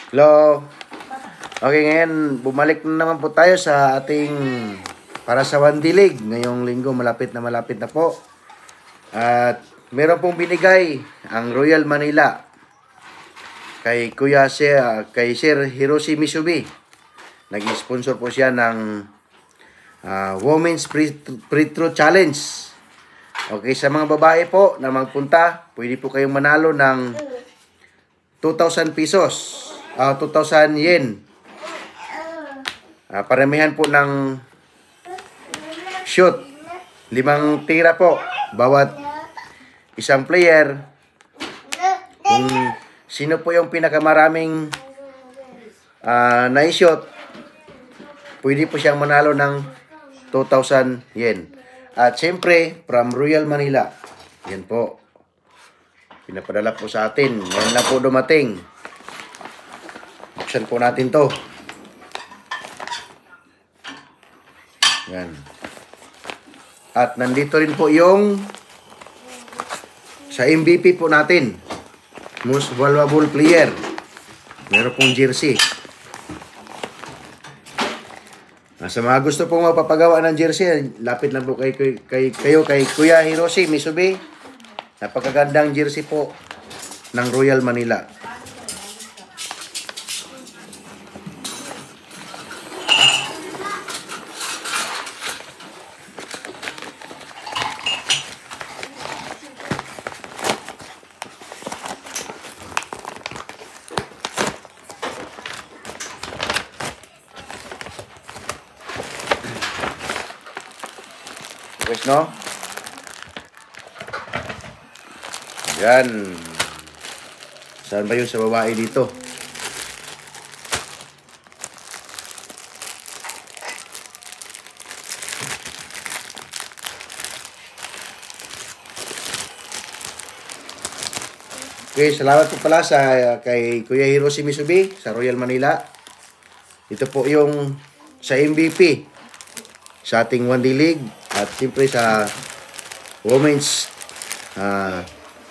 Hello. Okay, ngayon bumalik na naman po tayo sa ating para sa Wandilig. Ngayong linggo malapit na po. At meron pong binigay ang Royal Manila kay kay Sir Hiroshi Misubi. Nag-sponsor po siya ng Women's Pre-Throw Challenge. Okay, sa mga babae po na magpunta, pwede po kayong manalo ng 2,000 pesos. 2,000 yen. Paramihan po ng shoot. 5 tira po. Bawat isang player. Kung sino po yung pinakamaraming na-shoot, pwede po siyang manalo ng 2,000 yen. At siyempre, from Royal Manila. Yan po. Pinapadala po sa atin. Ngayon lang po dumating. Buksan po natin to. Yan. At nandito rin po yung sa MVP po natin. Most valuable player. Meron pong jersey. Sa mga gusto pong mapapagawa ng jersey, lapit lang po kay Kuya Hiroshi Misubi. Napakagandang jersey po ng Royal Manila. Pues no? Yan. Saan ba yun sa babae dito? Okay, salamat po pala kay Kuya Hiroshi Misubi sa Royal Manila. Ito po yung sa MVP sa ating Wandilig at siyempre sa Women's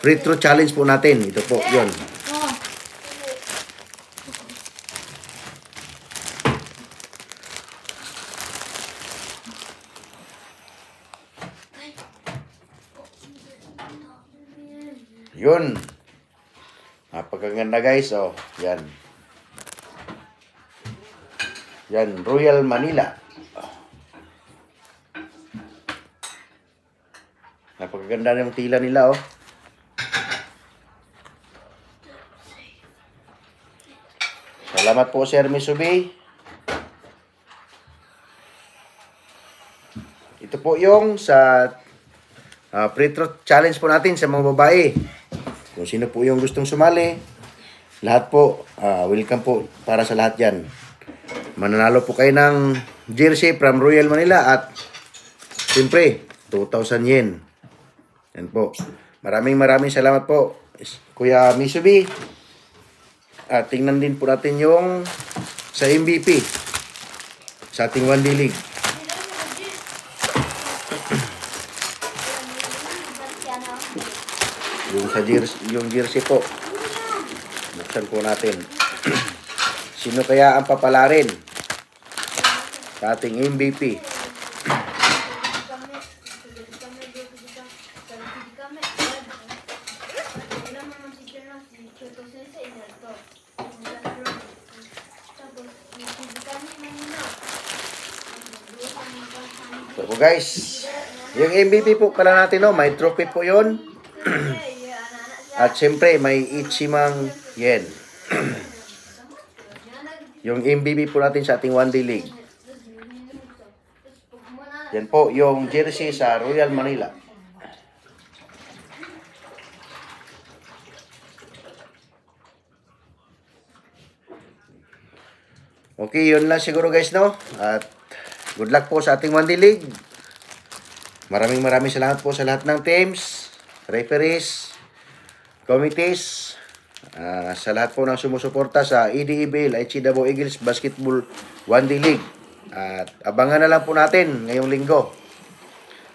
Pre-Throw Challenge po natin. Ito po, yun. Yun. Napakaganda guys, oh. Yan. Yan, Royal Manila. Napakaganda ng tila nila, oh. Salamat po, Sir Misubi. Ito po yung sa pre-throw challenge po natin sa mga babae. Kung sino po yung gustong sumali, lahat po, welcome po para sa lahat yan. Mananalo po kayo ng jersey from Royal Manila at siyempre, 2,000 yen. Yan po. Maraming salamat po, Kuya Misubi. At tingnan din po natin yung sa MVP sa ating Wandilig. Yung jersey po. Buksan po natin. Sino kaya ang papalarin sa ating MVP? So guys, yung MVP po pala natin, no, may trophy po yun. At siyempre may Ichimang yen. Yung MVP po natin sa ating Wandilig. Yan po yung jersey sa Royal Manila. Okay, yun lang siguro guys, no? At good luck po sa ating Wandilig. Maraming salamat po sa lahat ng teams, referees, committees, sa lahat po ng sumusuporta sa EDEBL, Aichi Davao Eagles Basketball Wandilig. At abangan na lang po natin ngayong linggo.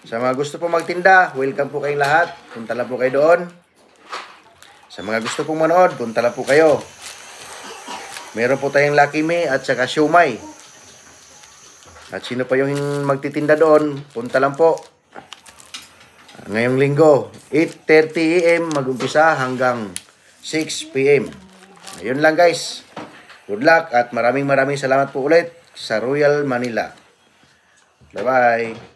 Sa mga gusto po magtinda, welcome po kayong lahat. Punta lang po kayo doon. Sa mga gusto pong manood, punta lang po kayo. Meron po tayong Lucky Me at saka siomay. At sino pa yung magtitinda doon, punta lang po. Ngayong linggo, 8:30 AM mag-umpisa hanggang 6 PM. Ayun lang guys. Good luck at maraming salamat po ulit sa Royal Manila. Bye-bye.